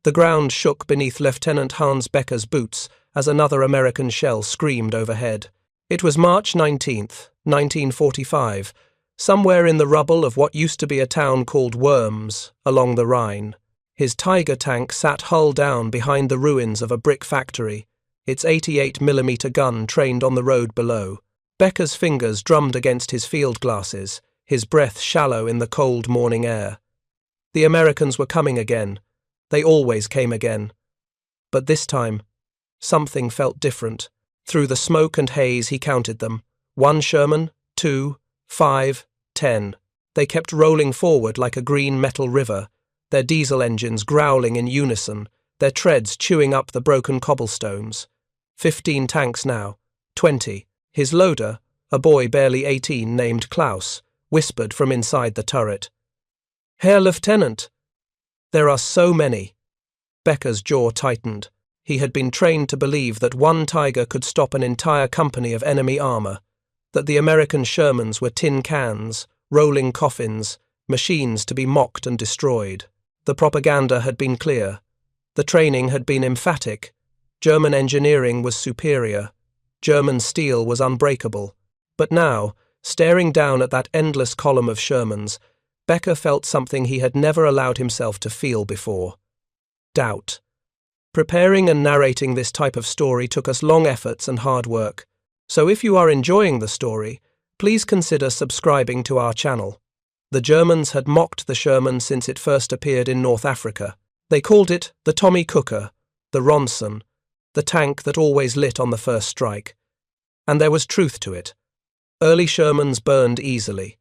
The ground shook beneath Lieutenant Hans Becker's boots as another American shell screamed overhead. It was March 19th, 1945, somewhere in the rubble of what used to be a town called Worms, along the Rhine. His Tiger tank sat hull down behind the ruins of a brick factory, its 88mm gun trained on the road below. Becker's fingers drummed against his field glasses, his breath shallow in the cold morning air. The Americans were coming again. They always came again. But this time, something felt different. Through the smoke and haze he counted them. 1 Sherman, 2, 5, 10. They kept rolling forward like a green metal river, their diesel engines growling in unison, their treads chewing up the broken cobblestones. 15 tanks now, 20. His loader, a boy barely 18 named Klaus, whispered from inside the turret. "Herr Lieutenant, there are so many." Becker's jaw tightened. He had been trained to believe that one Tiger could stop an entire company of enemy armor, that the American Shermans were tin cans, rolling coffins, machines to be mocked and destroyed. The propaganda had been clear. The training had been emphatic. German engineering was superior. German steel was unbreakable. But now, staring down at that endless column of Shermans, Becker felt something he had never allowed himself to feel before. Doubt. Preparing and narrating this type of story took us long efforts and hard work. So if you are enjoying the story, please consider subscribing to our channel. The Germans had mocked the Sherman since it first appeared in North Africa. They called it the Tommy Cooker, the Ronson, the tank that always lit on the first strike. And there was truth to it. Early Shermans burned easily.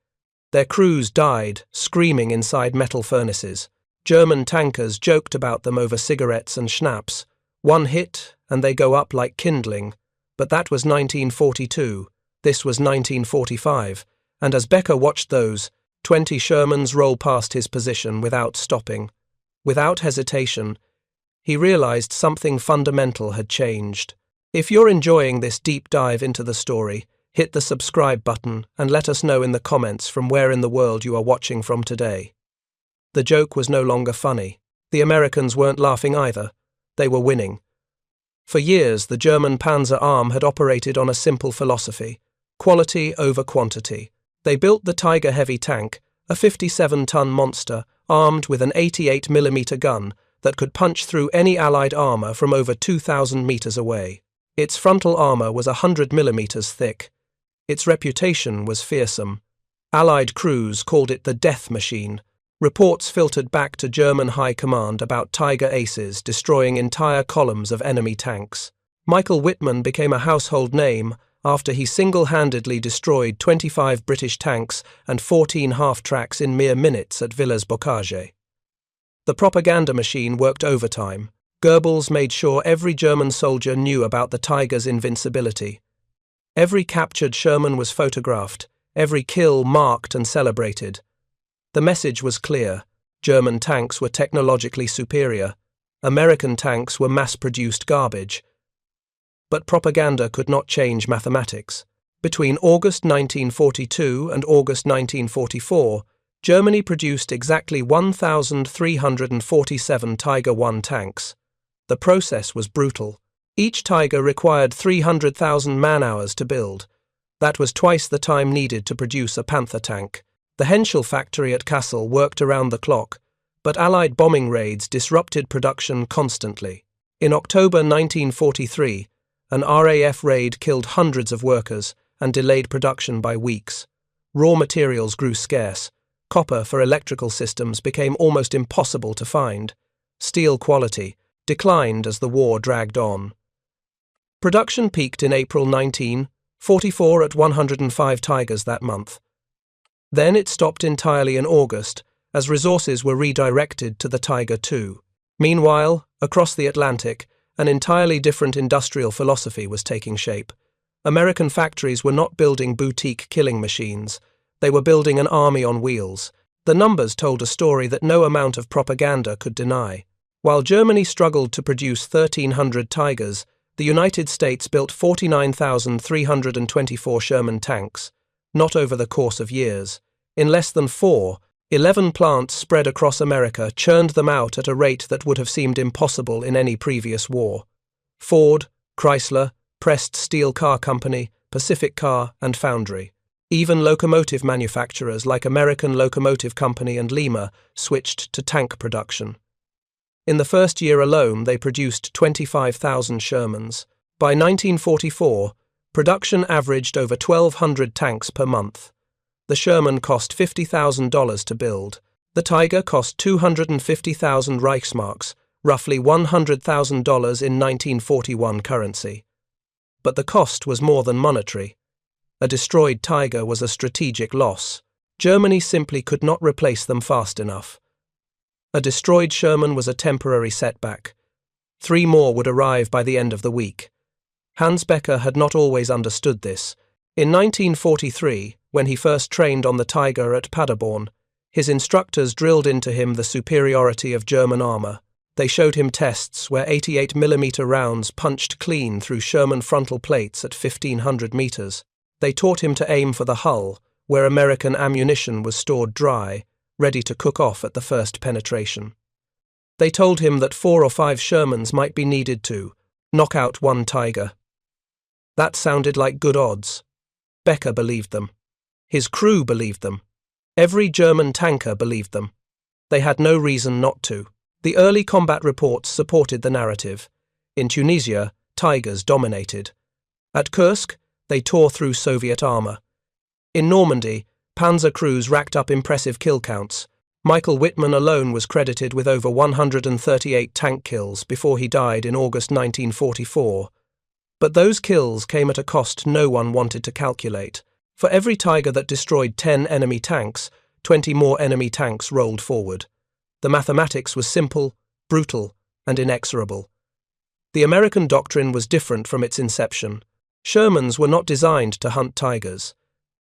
Their crews died, screaming inside metal furnaces. German tankers joked about them over cigarettes and schnapps. One hit, and they go up like kindling. But that was 1942. This was 1945. And as Becker watched those, 20 Shermans roll past his position without stopping. Without hesitation, he realized something fundamental had changed. If you're enjoying this deep dive into the story, hit the subscribe button and let us know in the comments from where in the world you are watching from today. The joke was no longer funny. The Americans weren't laughing either. They were winning. For years, the German Panzer Arm had operated on a simple philosophy: quality over quantity. They built the Tiger heavy tank, a 57-ton monster armed with an 88mm gun that could punch through any Allied armor from over 2,000 meters away. Its frontal armor was 100 millimeters thick. Its reputation was fearsome. Allied crews called it the death machine. Reports filtered back to German high command about Tiger aces destroying entire columns of enemy tanks. Michael Wittmann became a household name after he single-handedly destroyed 25 British tanks and 14 half-tracks in mere minutes at Villers-Bocage. The propaganda machine worked overtime. Goebbels made sure every German soldier knew about the Tiger's invincibility. Every captured Sherman was photographed, every kill marked and celebrated. The message was clear. German tanks were technologically superior. American tanks were mass-produced garbage. But propaganda could not change mathematics. Between August 1942 and August 1944, Germany produced exactly 1,347 Tiger I tanks. The process was brutal. Each Tiger required 300,000 man-hours to build. That was twice the time needed to produce a Panther tank. The Henschel factory at Kassel worked around the clock, but Allied bombing raids disrupted production constantly. In October 1943, an RAF raid killed hundreds of workers and delayed production by weeks. Raw materials grew scarce. Copper for electrical systems became almost impossible to find. Steel quality declined as the war dragged on. Production peaked in April 1944 at 105 Tigers that month. Then it stopped entirely in August, as resources were redirected to the Tiger II. Meanwhile, across the Atlantic, an entirely different industrial philosophy was taking shape. American factories were not building boutique killing machines. They were building an army on wheels. The numbers told a story that no amount of propaganda could deny. While Germany struggled to produce 1,300 Tigers, the United States built 49,324 Sherman tanks. Not over the course of years. In less than 4, 11 plants spread across America churned them out at a rate that would have seemed impossible in any previous war. Ford, Chrysler, Pressed Steel Car Company, Pacific Car, and Foundry. Even locomotive manufacturers like American Locomotive Company and Lima switched to tank production. In the first year alone, they produced 25,000 Shermans. By 1944, production averaged over 1,200 tanks per month. The Sherman cost $50,000 to build. The Tiger cost 250,000 Reichsmarks, roughly $100,000 in 1941 currency. But the cost was more than monetary. A destroyed Tiger was a strategic loss. Germany simply could not replace them fast enough. A destroyed Sherman was a temporary setback. 3 more would arrive by the end of the week. Hans Becker had not always understood this. In 1943, when he first trained on the Tiger at Paderborn, his instructors drilled into him the superiority of German armour. They showed him tests where 88mm rounds punched clean through Sherman frontal plates at 1,500 metres. They taught him to aim for the hull, where American ammunition was stored dry, ready to cook off at the first penetration. They told him that 4 or 5 Shermans might be needed to knock out 1 Tiger. That sounded like good odds. Becker believed them. His crew believed them. Every German tanker believed them. They had no reason not to. The early combat reports supported the narrative. In Tunisia, Tigers dominated. At Kursk, they tore through Soviet armour. In Normandy, panzer crews racked up impressive kill counts. Michael Wittmann alone was credited with over 138 tank kills before he died in August 1944. But those kills came at a cost no one wanted to calculate. For every Tiger that destroyed 10 enemy tanks, 20 more enemy tanks rolled forward. The mathematics was simple, brutal, and inexorable. The American doctrine was different from its inception. Shermans were not designed to hunt Tigers.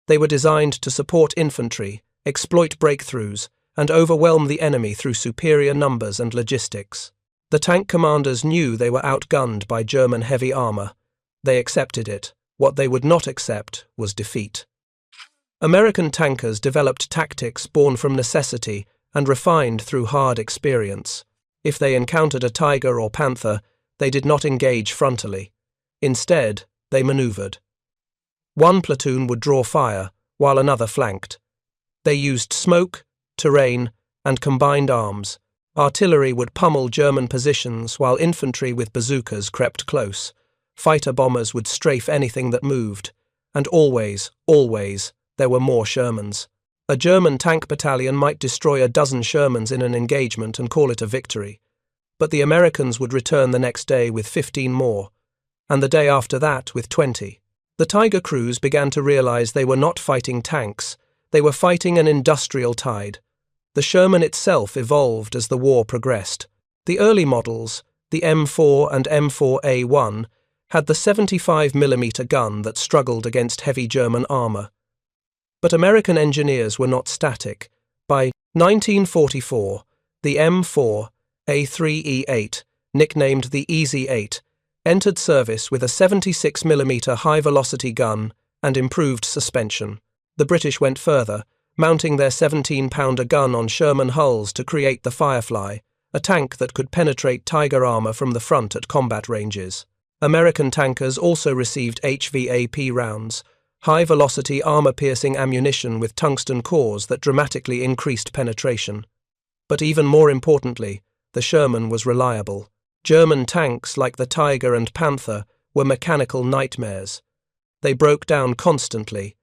They were designed to support infantry, exploit breakthroughs, and overwhelm the enemy through superior numbers and logistics. The tank commanders knew they were outgunned by German heavy armour. They accepted it. What they would not accept was defeat. American tankers developed tactics born from necessity and refined through hard experience. If they encountered a Tiger or Panther, they did not engage frontally. Instead, they manoeuvred. One platoon would draw fire, while another flanked. They used smoke, terrain, and combined arms. Artillery would pummel German positions, while infantry with bazookas crept close. Fighter bombers would strafe anything that moved. And always, there were more Shermans. A German tank battalion might destroy a dozen Shermans in an engagement and call it a victory. But the Americans would return the next day with 15 more, and the day after that with 20. The Tiger crews began to realize they were not fighting tanks, they were fighting an industrial tide. The Sherman itself evolved as the war progressed. The early models, the M4 and M4A1, had the 75mm gun that struggled against heavy German armour. But American engineers were not static. By 1944, the M4 A3E8, nicknamed the Easy 8, entered service with a 76mm high-velocity gun and improved suspension. The British went further, mounting their 17-pounder gun on Sherman hulls to create the Firefly, a tank that could penetrate Tiger armour from the front at combat ranges. American tankers also received HVAP rounds, high-velocity armour-piercing ammunition with tungsten cores that dramatically increased penetration. But even more importantly, the Sherman was reliable. German tanks like the Tiger and Panther were mechanical nightmares. They broke down constantly.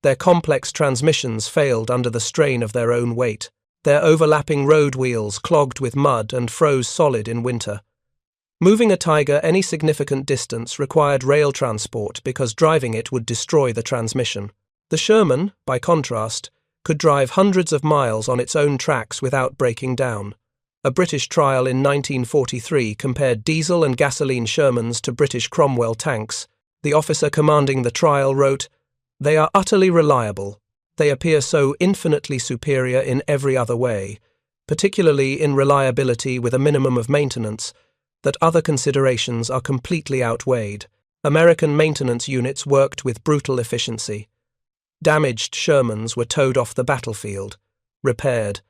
Their complex transmissions failed under the strain of their own weight. Their overlapping road wheels clogged with mud and froze solid in winter. Moving a Tiger any significant distance required rail transport because driving it would destroy the transmission. The Sherman, by contrast, could drive hundreds of miles on its own tracks without breaking down. A British trial in 1943 compared diesel and gasoline Shermans to British Cromwell tanks. The officer commanding the trial wrote, "They are utterly reliable. They appear so infinitely superior in every other way, particularly in reliability with a minimum of maintenance, that other considerations are completely outweighed." American maintenance units worked with brutal efficiency. Damaged Shermans were towed off the battlefield. repaired,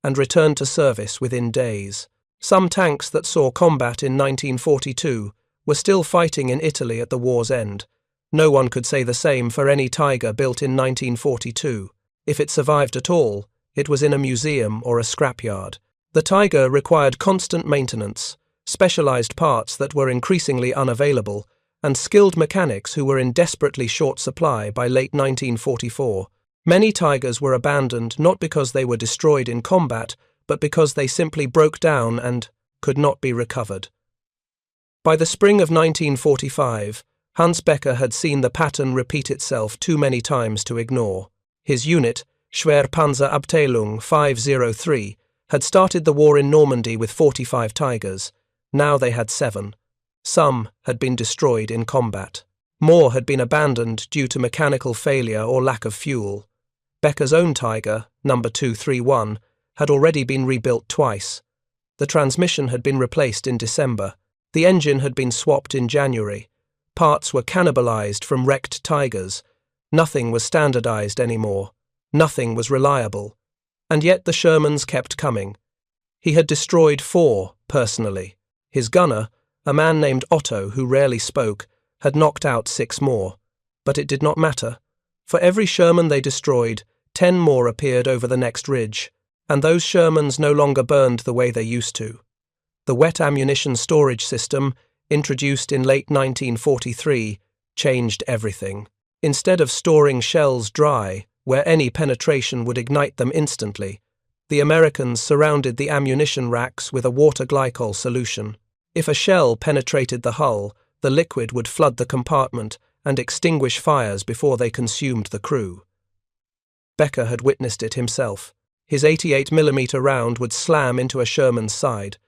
and returned to service within days. Some tanks that saw combat in 1942 were still fighting in Italy at the war's end. No one could say the same for any Tiger built in 1942. If it survived at all, it was in a museum or a scrapyard. The Tiger required constant maintenance, specialized parts that were increasingly unavailable, and skilled mechanics who were in desperately short supply by late 1944. Many Tigers were abandoned not because they were destroyed in combat, but because they simply broke down and could not be recovered. By the spring of 1945, Hans Becker had seen the pattern repeat itself too many times to ignore. His unit, Schwerpanzerabteilung 503, had started the war in Normandy with 45 Tigers. Now they had 7. Some had been destroyed in combat. More had been abandoned due to mechanical failure or lack of fuel. Becker's own Tiger, number 231, had already been rebuilt twice. The transmission had been replaced in December. The engine had been swapped in January. Parts were cannibalized from wrecked Tigers. Nothing was standardized anymore. Nothing was reliable. And yet the Shermans kept coming. He had destroyed 4, personally. His gunner, a man named Otto who rarely spoke, had knocked out 6 more. But it did not matter. For every Sherman they destroyed, 10 more appeared over the next ridge, and those Shermans no longer burned the way they used to. The wet ammunition storage system, introduced in late 1943, changed everything. Instead of storing shells dry, where any penetration would ignite them instantly, the Americans surrounded the ammunition racks with a water glycol solution. If a shell penetrated the hull, the liquid would flood the compartment and extinguish fires before they consumed the crew. Becker had witnessed it himself. His 88mm round would slam into a Sherman's side.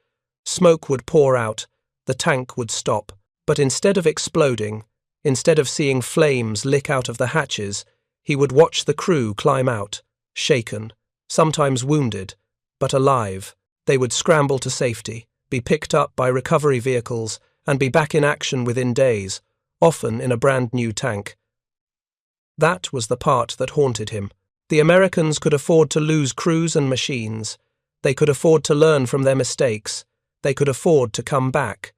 Smoke would pour out, the tank would stop, but instead of exploding, instead of seeing flames lick out of the hatches, he would watch the crew climb out, shaken, sometimes wounded, but alive. They would scramble to safety, be picked up by recovery vehicles, and be back in action within days, often in a brand new tank. That was the part that haunted him. The Americans could afford to lose crews and machines. They could afford to learn from their mistakes. They could afford to come back.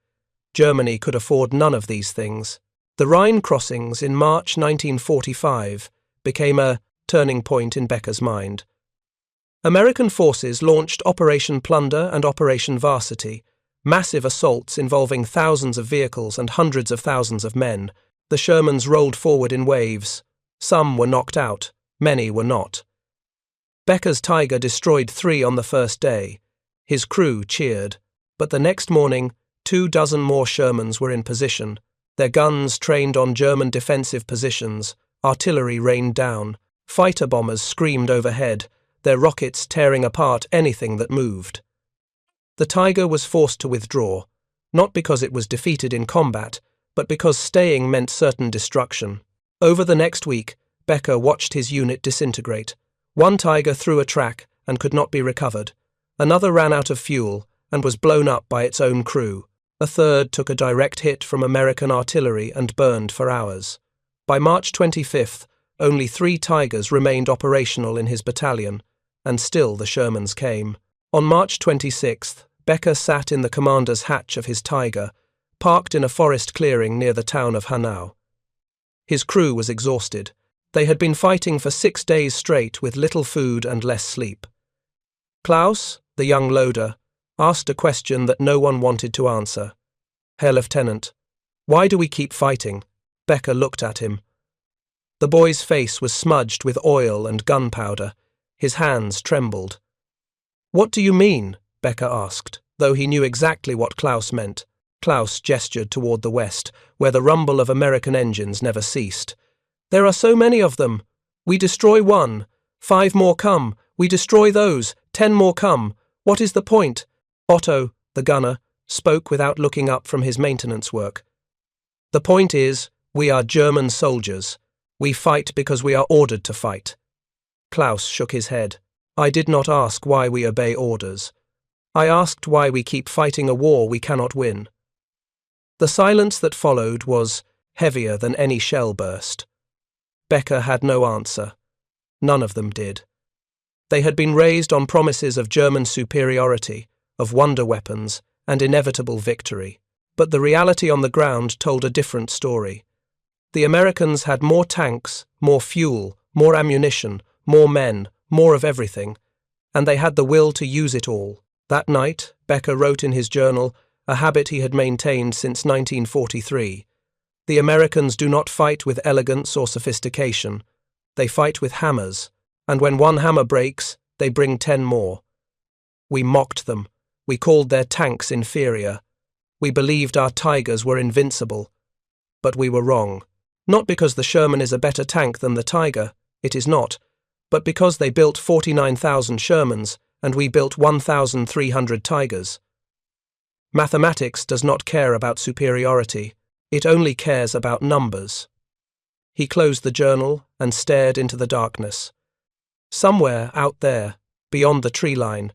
Germany could afford none of these things. The Rhine crossings in March 1945 became a turning point in Becker's mind. American forces launched Operation Plunder and Operation Varsity, massive assaults involving thousands of vehicles and hundreds of thousands of men. The Shermans rolled forward in waves. Some were knocked out, many were not. Becker's Tiger destroyed 3 on the first day. His crew cheered, but the next morning 24 more Shermans were in position. Their guns trained on German defensive positions, artillery rained down, fighter bombers screamed overhead, their rockets tearing apart anything that moved. The Tiger was forced to withdraw, not because it was defeated in combat, but because staying meant certain destruction. Over the next week, Becker watched his unit disintegrate. One Tiger threw a track and could not be recovered. Another ran out of fuel and was blown up by its own crew. A third took a direct hit from American artillery and burned for hours. By March 25th, only 3 Tigers remained operational in his battalion, and still the Shermans came. On March 26th, Becker sat in the commander's hatch of his Tiger, parked in a forest clearing near the town of Hanau. His crew was exhausted. They had been fighting for 6 days straight with little food and less sleep. Klaus, the young loader, asked a question that no one wanted to answer. "Herr Lieutenant, why do we keep fighting?" Becker looked at him. The boy's face was smudged with oil and gunpowder. His hands trembled. "What do you mean?" Becker asked, though he knew exactly what Klaus meant. Klaus gestured toward the west, where the rumble of American engines never ceased. "There are so many of them. We destroy 1. 5 more come. We destroy those. 10 more come. What is the point?" Otto, the gunner, spoke without looking up from his maintenance work. "The point is, we are German soldiers. We fight because we are ordered to fight." Klaus shook his head. "I did not ask why we obey orders. I asked why we keep fighting a war we cannot win." The silence that followed was heavier than any shell burst. Becker had no answer. None of them did. They had been raised on promises of German superiority, of wonder weapons, and inevitable victory. But the reality on the ground told a different story. The Americans had more tanks, more fuel, more ammunition, more men, more of everything, and they had the will to use it all. That night, Becker wrote in his journal, a habit he had maintained since 1943, "The Americans do not fight with elegance or sophistication. They fight with hammers, and when one hammer breaks, they bring 10 more. We mocked them. We called their tanks inferior. We believed our Tigers were invincible. But we were wrong. Not because the Sherman is a better tank than the Tiger, it is not, but because they built 49,000 Shermans and we built 1,300 Tigers. Mathematics does not care about superiority, it only cares about numbers." He closed the journal and stared into the darkness. Somewhere out there, beyond the tree line,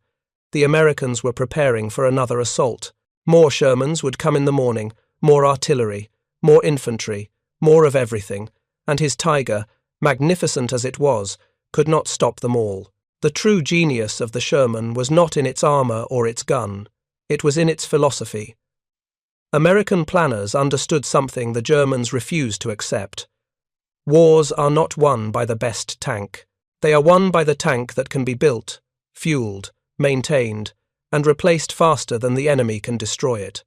the Americans were preparing for another assault. More Shermans would come in the morning, more artillery, more infantry, more of everything, and his Tiger, magnificent as it was, could not stop them all. The true genius of the Sherman was not in its armor or its gun, it was in its philosophy. American planners understood something the Germans refused to accept. Wars are not won by the best tank. They are won by the tank that can be built, fueled, maintained, and replaced faster than the enemy can destroy it.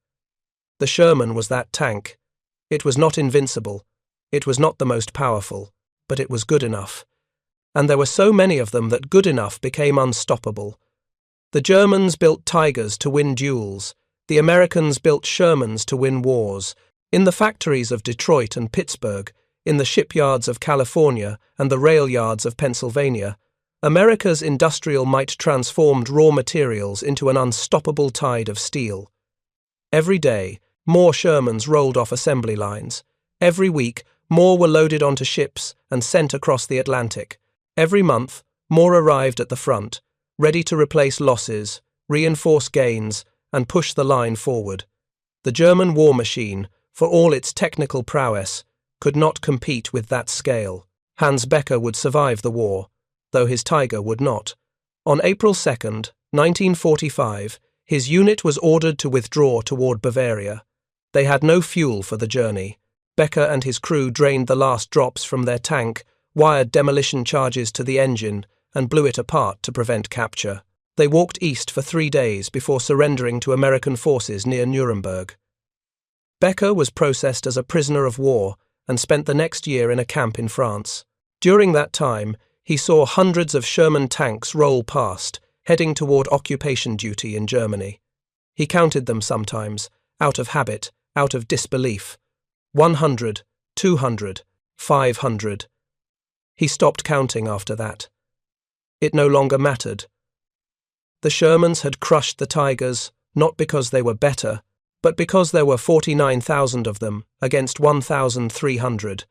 The Sherman was that tank. It was not invincible, it was not the most powerful, but it was good enough. And there were so many of them that good enough became unstoppable. The Germans built Tigers to win duels, the Americans built Shermans to win wars. In the factories of Detroit and Pittsburgh, in the shipyards of California and the rail yards of Pennsylvania, America's industrial might transformed raw materials into an unstoppable tide of steel. Every day, more Shermans rolled off assembly lines. Every week, more were loaded onto ships and sent across the Atlantic. Every month, more arrived at the front, ready to replace losses, reinforce gains, and push the line forward. The German war machine, for all its technical prowess, could not compete with that scale. Hans Becker would survive the war, though his Tiger would not. On April 2nd, 1945, his unit was ordered to withdraw toward Bavaria. They had no fuel for the journey. Becker and his crew drained the last drops from their tank, wired demolition charges to the engine, and blew it apart to prevent capture. They walked east for 3 days before surrendering to American forces near Nuremberg. Becker was processed as a prisoner of war and spent the next year in a camp in France. During that time, he saw hundreds of Sherman tanks roll past, heading toward occupation duty in Germany. He counted them sometimes, out of habit, out of disbelief. 100, 200, 500. He stopped counting after that. It no longer mattered. The Shermans had crushed the Tigers, not because they were better, but because there were 49,000 of them against 1,300,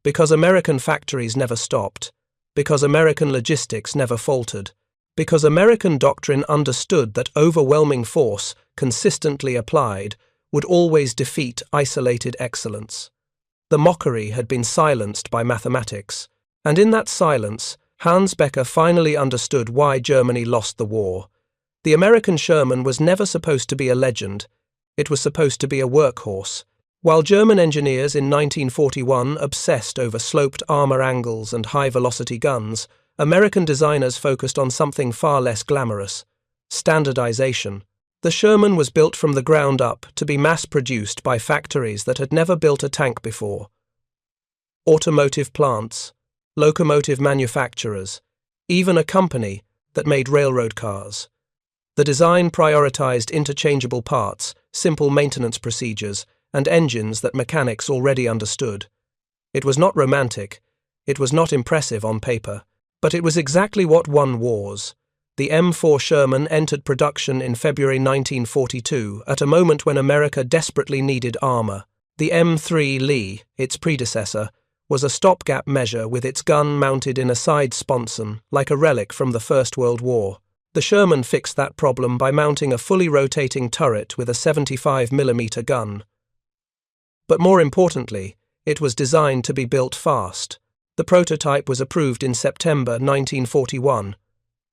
because American factories never stopped, because American logistics never faltered, because American doctrine understood that overwhelming force, consistently applied, would always defeat isolated excellence. The mockery had been silenced by mathematics, and in that silence, Hans Becker finally understood why Germany lost the war. The American Sherman was never supposed to be a legend, it was supposed to be a workhorse. While German engineers in 1941 obsessed over sloped armor angles and high-velocity guns, American designers focused on something far less glamorous: standardization. The Sherman was built from the ground up to be mass-produced by factories that had never built a tank before. Automotive plants, locomotive manufacturers, even a company that made railroad cars. The design prioritized interchangeable parts, simple maintenance procedures, and engines that mechanics already understood. It was not romantic, it was not impressive on paper, but it was exactly what won wars. The M4 Sherman entered production in February 1942 at a moment when America desperately needed armor. The M3 Lee, its predecessor, was a stopgap measure with its gun mounted in a side sponson, like a relic from the First World War. The Sherman fixed that problem by mounting a fully rotating turret with a 75mm gun. But more importantly, it was designed to be built fast. The prototype was approved in September 1941.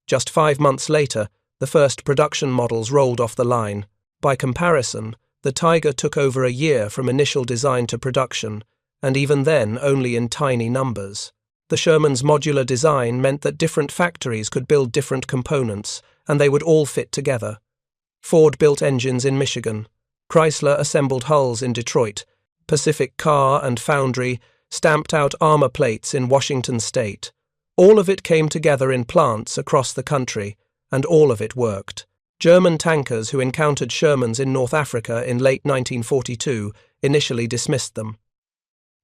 Just 5 months later, the first production models rolled off the line. By comparison, the Tiger took over a year from initial design to production, and even then only in tiny numbers. The Sherman's modular design meant that different factories could build different components, and they would all fit together. Ford built engines in Michigan. Chrysler assembled hulls in Detroit. Pacific Car and Foundry stamped out armor plates in Washington state. All of it came together in plants across the country, and all of it worked. German tankers who encountered Shermans in North Africa in late 1942 initially dismissed them.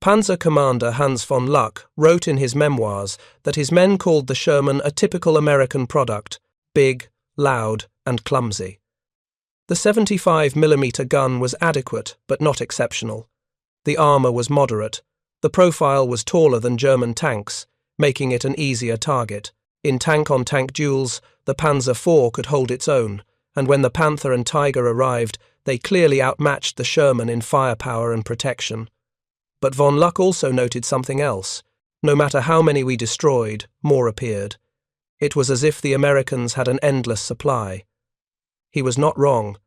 Panzer Commander Hans von Luck wrote in his memoirs that his men called the Sherman a typical American product, big, loud, and clumsy. The 75mm gun was adequate but not exceptional. The armor was moderate. The profile was taller than German tanks, making it an easier target. In tank-on-tank duels, the Panzer IV could hold its own, and when the Panther and Tiger arrived, they clearly outmatched the Sherman in firepower and protection. But von Luck also noted something else. No matter how many we destroyed, more appeared. It was as if the Americans had an endless supply. He was not wrong.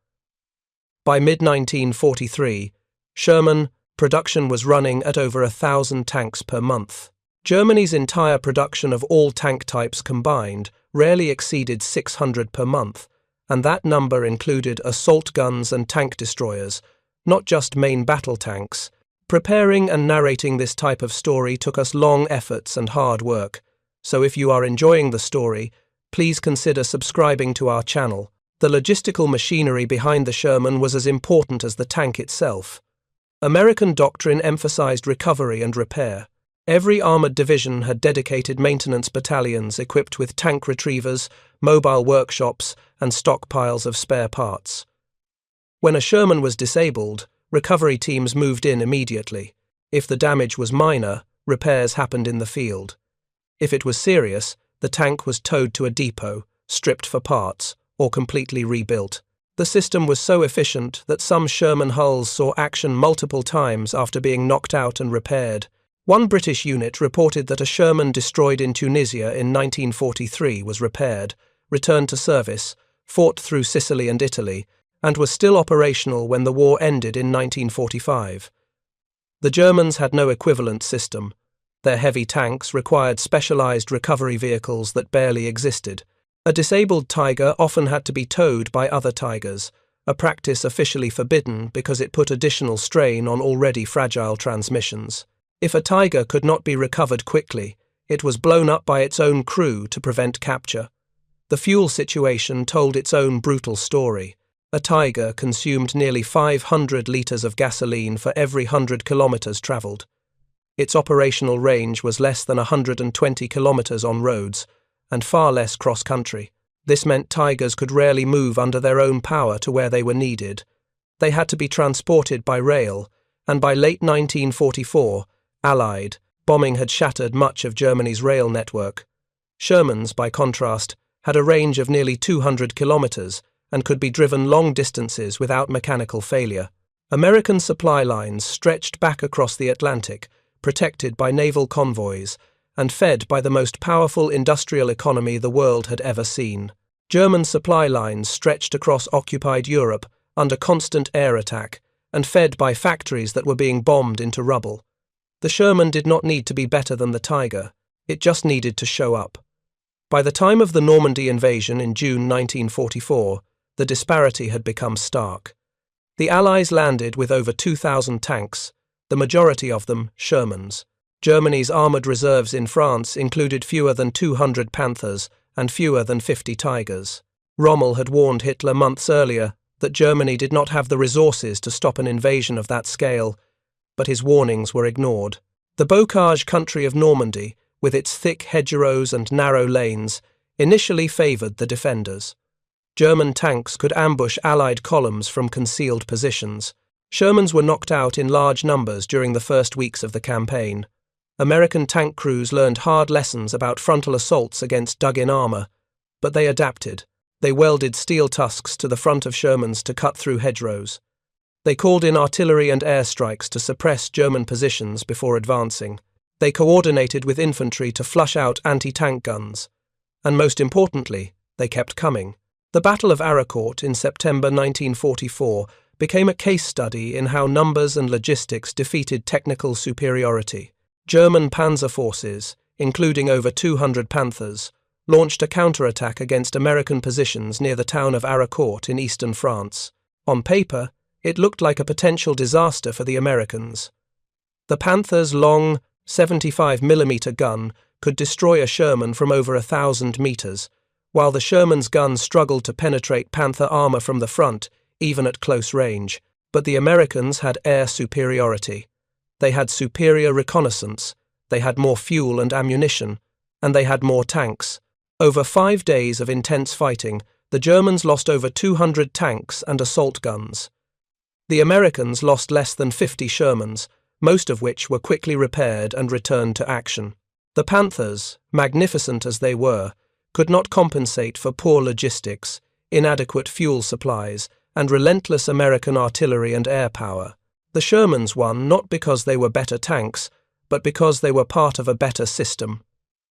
By mid-1943, Sherman production was running at over 1,000 tanks per month. Germany's entire production of all tank types combined rarely exceeded 600 per month, and that number included assault guns and tank destroyers, not just main battle tanks. Preparing and narrating this type of story took us long efforts and hard work, so if you are enjoying the story, please consider subscribing to our channel. The logistical machinery behind the Sherman was as important as the tank itself. American doctrine emphasized recovery and repair. Every armored division had dedicated maintenance battalions equipped with tank retrievers, mobile workshops, and stockpiles of spare parts. When a Sherman was disabled, recovery teams moved in immediately. If the damage was minor, repairs happened in the field. If it was serious, the tank was towed to a depot, stripped for parts, or completely rebuilt. The system was so efficient that some Sherman hulls saw action multiple times after being knocked out and repaired. One British unit reported that a Sherman destroyed in Tunisia in 1943 was repaired, returned to service, fought through Sicily and Italy, and was still operational when the war ended in 1945. The Germans had no equivalent system. Their heavy tanks required specialized recovery vehicles that barely existed. A disabled Tiger often had to be towed by other Tigers, a practice officially forbidden because it put additional strain on already fragile transmissions. If a Tiger could not be recovered quickly, it was blown up by its own crew to prevent capture. The fuel situation told its own brutal story. A Tiger consumed nearly 500 litres of gasoline for every 100 kilometres travelled. Its operational range was less than 120 kilometres on roads, and far less cross-country. This meant Tigers could rarely move under their own power to where they were needed. They had to be transported by rail, and by late 1944, Allied bombing had shattered much of Germany's rail network. Shermans, by contrast, had a range of nearly 200 kilometres and could be driven long distances without mechanical failure. American supply lines stretched back across the Atlantic, protected by naval convoys, and fed by the most powerful industrial economy the world had ever seen. German supply lines stretched across occupied Europe under constant air attack and fed by factories that were being bombed into rubble. The Sherman did not need to be better than the Tiger, it just needed to show up. By the time of the Normandy invasion in June 1944, the disparity had become stark. The Allies landed with over 2,000 tanks, the majority of them Shermans. Germany's armoured reserves in France included fewer than 200 Panthers and fewer than 50 Tigers. Rommel had warned Hitler months earlier that Germany did not have the resources to stop an invasion of that scale, but his warnings were ignored. The bocage country of Normandy, with its thick hedgerows and narrow lanes, initially favoured the defenders. German tanks could ambush Allied columns from concealed positions. Shermans were knocked out in large numbers during the first weeks of the campaign. American tank crews learned hard lessons about frontal assaults against dug-in armour, but they adapted. They welded steel tusks to the front of Shermans to cut through hedgerows. They called in artillery and airstrikes to suppress German positions before advancing. They coordinated with infantry to flush out anti-tank guns. And most importantly, they kept coming. The Battle of Arrecourt in September 1944 became a case study in how numbers and logistics defeated technical superiority. German panzer forces, including over 200 Panthers, launched a counterattack against American positions near the town of Arrecourt in eastern France. On paper, it looked like a potential disaster for the Americans. The Panther's long 75mm gun could destroy a Sherman from over 1,000 meters, while the Sherman's gun struggled to penetrate Panther armor from the front, even at close range. But the Americans had air superiority. They had superior reconnaissance, they had more fuel and ammunition, and they had more tanks. Over 5 days of intense fighting, the Germans lost over 200 tanks and assault guns. The Americans lost less than 50 Shermans, most of which were quickly repaired and returned to action. The Panthers, magnificent as they were, could not compensate for poor logistics, inadequate fuel supplies, and relentless American artillery and air power. The Shermans won not because they were better tanks, but because they were part of a better system.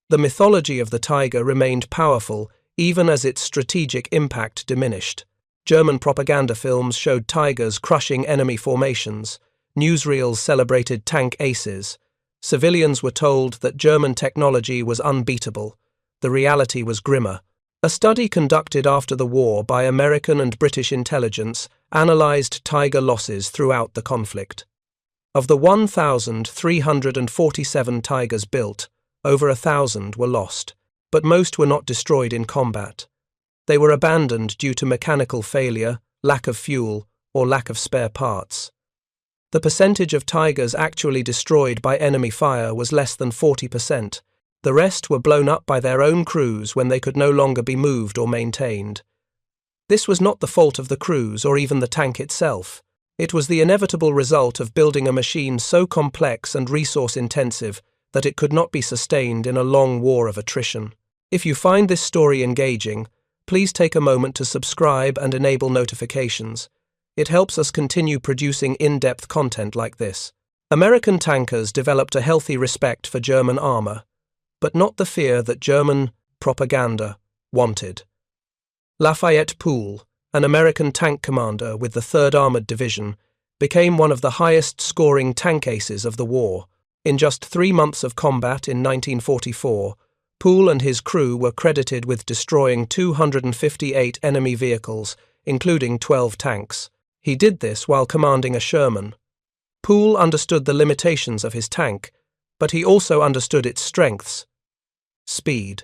The mythology of the Tiger remained powerful even as its strategic impact diminished. German propaganda films showed Tigers crushing enemy formations, newsreels celebrated tank aces. Civilians were told that German technology was unbeatable. The reality was grimmer. A study conducted after the war by American and British intelligence analyzed Tiger losses throughout the conflict. Of the 1,347 Tigers built, over 1,000 were lost, but most were not destroyed in combat. They were abandoned due to mechanical failure, lack of fuel, or lack of spare parts. The percentage of Tigers actually destroyed by enemy fire was less than 40%. The rest were blown up by their own crews when they could no longer be moved or maintained. This was not the fault of the crews or even the tank itself. It was the inevitable result of building a machine so complex and resource-intensive that it could not be sustained in a long war of attrition. If you find this story engaging, please take a moment to subscribe and enable notifications. It helps us continue producing in-depth content like this. American tankers developed a healthy respect for German armor, but not the fear that German propaganda wanted. Lafayette Poole, an American tank commander with the 3rd Armored Division, became one of the highest-scoring tank aces of the war. In just 3 months of combat in 1944, Poole and his crew were credited with destroying 258 enemy vehicles, including 12 tanks. He did this while commanding a Sherman. Poole understood the limitations of his tank, but he also understood its strengths: speed,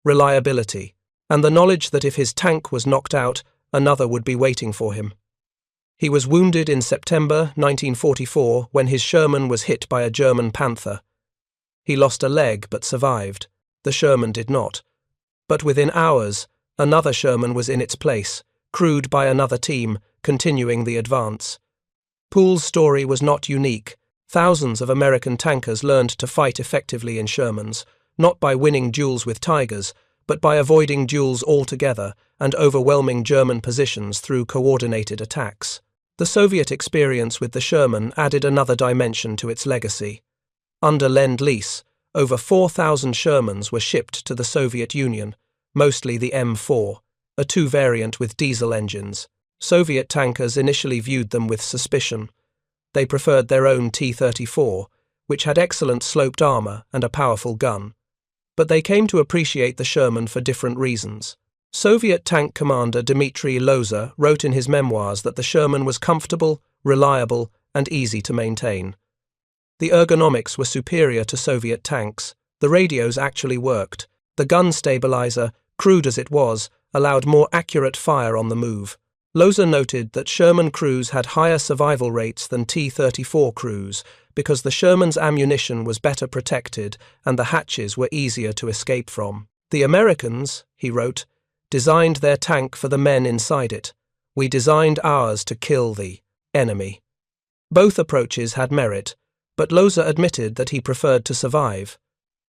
reliability, and the knowledge that if his tank was knocked out, another would be waiting for him. He was wounded in September 1944 when his Sherman was hit by a German Panther. He lost a leg but survived. The Sherman did not. But within hours, another Sherman was in its place, crewed by another team, continuing the advance. Poole's story was not unique. Thousands of American tankers learned to fight effectively in Shermans, not by winning duels with Tigers, but by avoiding duels altogether and overwhelming German positions through coordinated attacks. The Soviet experience with the Sherman added another dimension to its legacy. Under Lend-Lease, over 4,000 Shermans were shipped to the Soviet Union, mostly the M4, a II variant with diesel engines. Soviet tankers initially viewed them with suspicion. They preferred their own T-34, which had excellent sloped armor and a powerful gun. But they came to appreciate the Sherman for different reasons. Soviet tank commander Dmitry Loza wrote in his memoirs that the Sherman was comfortable, reliable, and easy to maintain. The ergonomics were superior to Soviet tanks. The radios actually worked. The gun stabilizer, crude as it was, allowed more accurate fire on the move. Loza noted that Sherman crews had higher survival rates than T-34 crews because the Sherman's ammunition was better protected and the hatches were easier to escape from. The Americans, he wrote, designed their tank for the men inside it. We designed ours to kill the enemy. Both approaches had merit, but Loza admitted that he preferred to survive.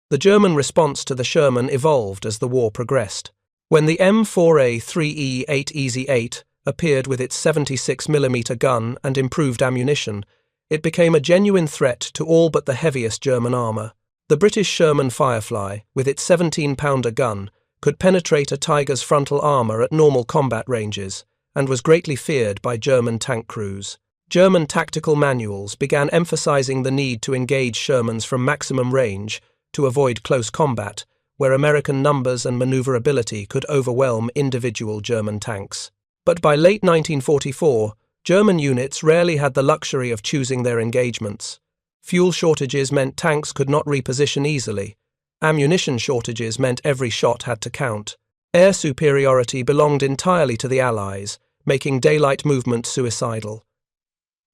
The German response to the Sherman evolved as the war progressed. When the M4A3E8 Easy 8 appeared with its 76mm gun and improved ammunition, it became a genuine threat to all but the heaviest German armour. The British Sherman Firefly, with its 17-pounder gun, could penetrate a Tiger's frontal armor at normal combat ranges, and was greatly feared by German tank crews. German tactical manuals began emphasizing the need to engage Shermans from maximum range to avoid close combat, where American numbers and maneuverability could overwhelm individual German tanks. But by late 1944, German units rarely had the luxury of choosing their engagements. Fuel shortages meant tanks could not reposition easily. Ammunition shortages meant every shot had to count. Air superiority belonged entirely to the Allies, making daylight movement suicidal.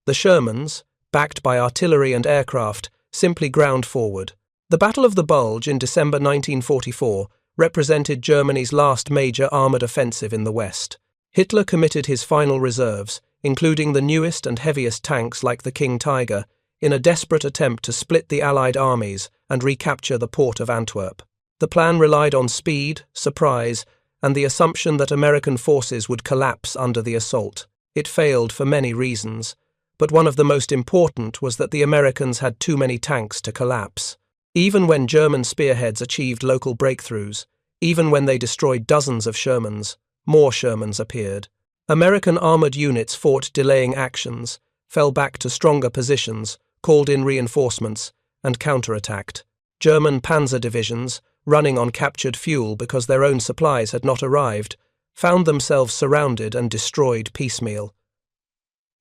The Shermans, backed by artillery and aircraft, simply ground forward. The Battle of the Bulge in December 1944 represented Germany's last major armoured offensive in the West. Hitler committed his final reserves, including the newest and heaviest tanks like the King Tiger, in a desperate attempt to split the Allied armies and recapture the port of Antwerp. The plan relied on speed, surprise, and the assumption that American forces would collapse under the assault. It failed for many reasons, but one of the most important was that the Americans had too many tanks to collapse. Even when German spearheads achieved local breakthroughs, even when they destroyed dozens of Shermans, more Shermans appeared. American armoured units fought delaying actions, fell back to stronger positions, called in reinforcements, and counterattacked. German panzer divisions, running on captured fuel because their own supplies had not arrived, found themselves surrounded and destroyed piecemeal.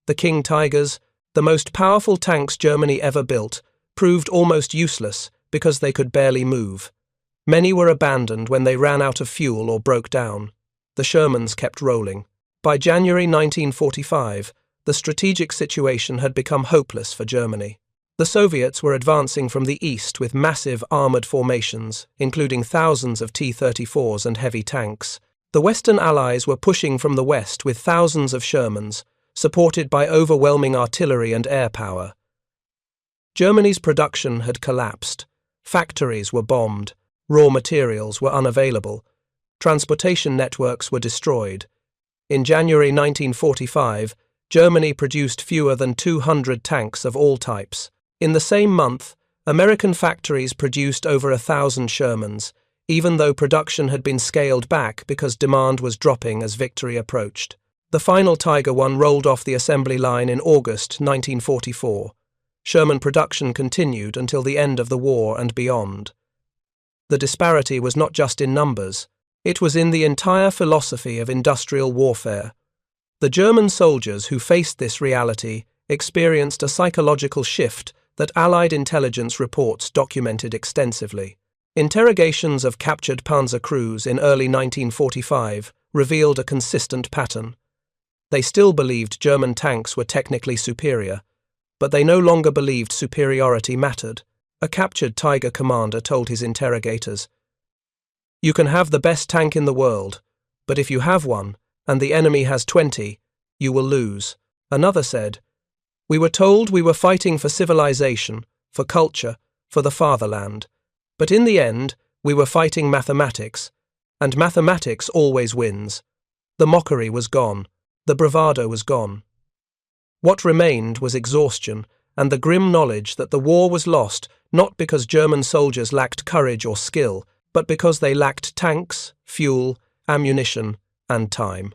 The King Tigers, the most powerful tanks Germany ever built, proved almost useless because they could barely move. Many were abandoned when they ran out of fuel or broke down. The Shermans kept rolling. By January 1945, the strategic situation had become hopeless for Germany. The Soviets were advancing from the east with massive armoured formations, including thousands of T-34s and heavy tanks. The Western Allies were pushing from the west with thousands of Shermans, supported by overwhelming artillery and air power. Germany's production had collapsed. Factories were bombed. Raw materials were unavailable. Transportation networks were destroyed. In January 1945, Germany produced fewer than 200 tanks of all types. In the same month, American factories produced over 1,000 Shermans, even though production had been scaled back because demand was dropping as victory approached. The final Tiger I rolled off the assembly line in August 1944. Sherman production continued until the end of the war and beyond. The disparity was not just in numbers, it was in the entire philosophy of industrial warfare. The German soldiers who faced this reality experienced a psychological shift that Allied intelligence reports documented extensively. Interrogations of captured panzer crews in early 1945 revealed a consistent pattern. They still believed German tanks were technically superior, but they no longer believed superiority mattered. A captured Tiger commander told his interrogators, "You can have the best tank in the world, but if you have one, and the enemy has 20, you will lose." Another said, "We were told we were fighting for civilization, for culture, for the fatherland, but in the end, we were fighting mathematics, and mathematics always wins." The mockery was gone. The bravado was gone. What remained was exhaustion and the grim knowledge that the war was lost not because German soldiers lacked courage or skill, but because they lacked tanks, fuel, ammunition, and time.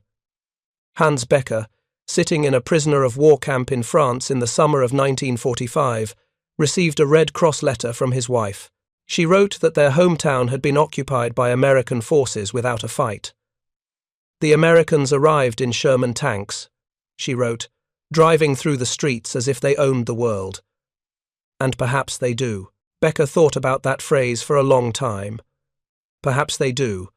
Hans Becker, sitting in a prisoner of war camp in France in the summer of 1945, received a Red Cross letter from his wife. She wrote that their hometown had been occupied by American forces without a fight. "The Americans arrived in Sherman tanks," she wrote, "driving through the streets as if they owned the world." And perhaps they do. Becker thought about that phrase for a long time. Perhaps they do,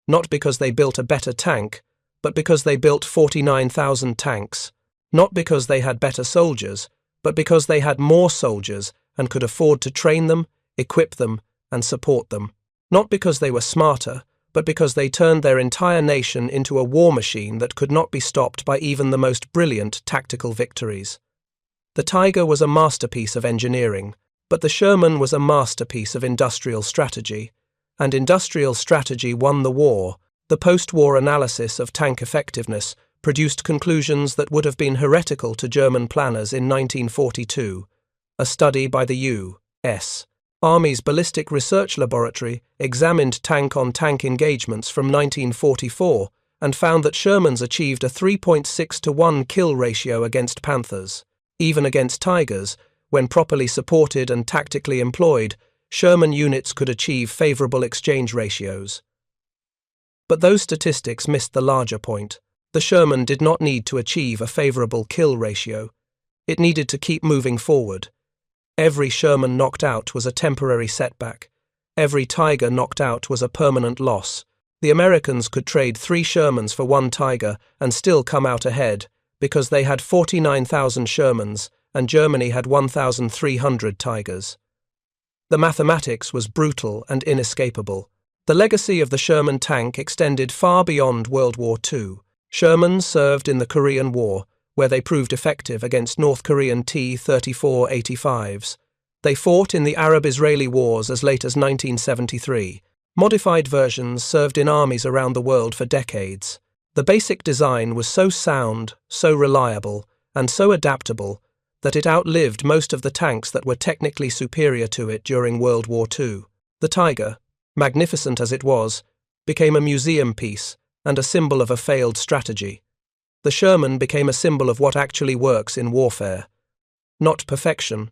not because they built a better tank, but because they built 49,000 tanks. Not because they had better soldiers, but because they had more soldiers and could afford to train them, equip them, and support them. Not because they were smarter, but because they turned their entire nation into a war machine that could not be stopped by even the most brilliant tactical victories. The Tiger was a masterpiece of engineering, but the Sherman was a masterpiece of industrial strategy, and industrial strategy won the war. The post-war analysis of tank effectiveness produced conclusions that would have been heretical to German planners in 1942, a study by the U.S. Army's Ballistic Research Laboratory examined tank-on-tank engagements from 1944 and found that Shermans achieved a 3.6-to-1 kill ratio against Panthers. Even against Tigers, when properly supported and tactically employed, Sherman units could achieve favorable exchange ratios. But those statistics missed the larger point. The Sherman did not need to achieve a favorable kill ratio. It needed to keep moving forward. Every Sherman knocked out was a temporary setback. Every Tiger knocked out was a permanent loss. The Americans could trade 3 Shermans for 1 Tiger and still come out ahead, because they had 49,000 Shermans and Germany had 1,300 Tigers. The mathematics was brutal and inescapable. The legacy of the Sherman tank extended far beyond World War II. Shermans served in the Korean War, where they proved effective against North Korean T-34-85s. They fought in the Arab-Israeli Wars as late as 1973. Modified versions served in armies around the world for decades. The basic design was so sound, so reliable, and so adaptable that it outlived most of the tanks that were technically superior to it during World War II. The Tiger, magnificent as it was, became a museum piece and a symbol of a failed strategy. The Sherman became a symbol of what actually works in warfare. Not perfection,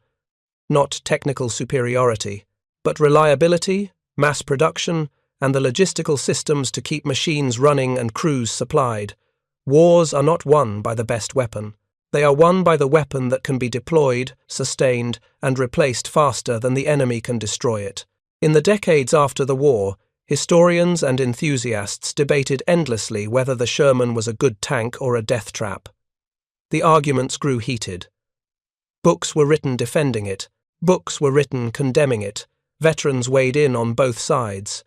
not technical superiority, but reliability, mass production, and the logistical systems to keep machines running and crews supplied. Wars are not won by the best weapon. They are won by the weapon that can be deployed, sustained, and replaced faster than the enemy can destroy it. In the decades after the war, historians and enthusiasts debated endlessly whether the Sherman was a good tank or a death trap. The arguments grew heated. Books were written defending it. Books were written condemning it. Veterans weighed in on both sides.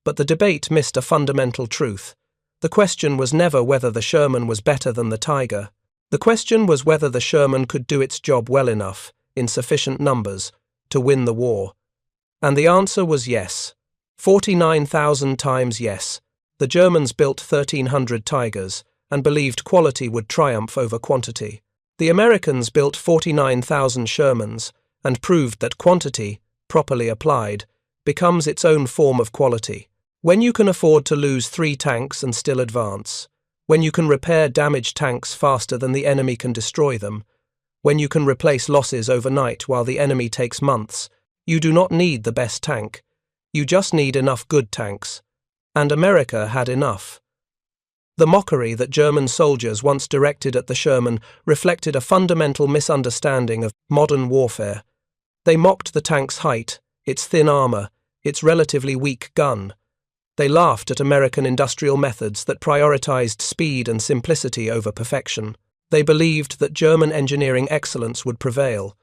But the debate missed a fundamental truth. The question was never whether the Sherman was better than the Tiger. The question was whether the Sherman could do its job well enough, in sufficient numbers, to win the war. And the answer was yes. 49,000 times yes. The Germans built 1,300 Tigers and believed quality would triumph over quantity. The Americans built 49,000 Shermans and proved that quantity, properly applied, becomes its own form of quality. When you can afford to lose 3 tanks and still advance, when you can repair damaged tanks faster than the enemy can destroy them, when you can replace losses overnight while the enemy takes months, you do not need the best tank. You just need enough good tanks. And America had enough. The mockery that German soldiers once directed at the Sherman reflected a fundamental misunderstanding of modern warfare. They mocked the tank's height, its thin armor, its relatively weak gun. They laughed at American industrial methods that prioritized speed and simplicity over perfection. They believed that German engineering excellence would prevail.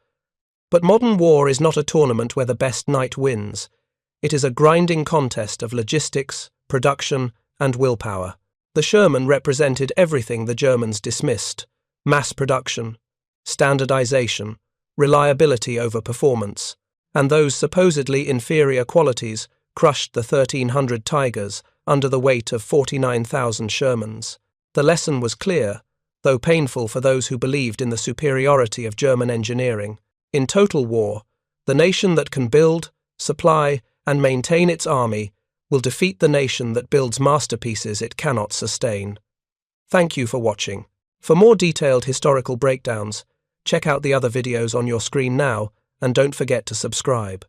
But modern war is not a tournament where the best knight wins. It is a grinding contest of logistics, production, and willpower. The Sherman represented everything the Germans dismissed: mass production, standardization, reliability over performance, and those supposedly inferior qualities crushed the 1,300 Tigers under the weight of 49,000 Shermans. The lesson was clear, though painful for those who believed in the superiority of German engineering. In total war, the nation that can build, supply, and maintain its army will defeat the nation that builds masterpieces it cannot sustain. Thank you for watching. For more detailed historical breakdowns, check out the other videos on your screen now, and don't forget to subscribe.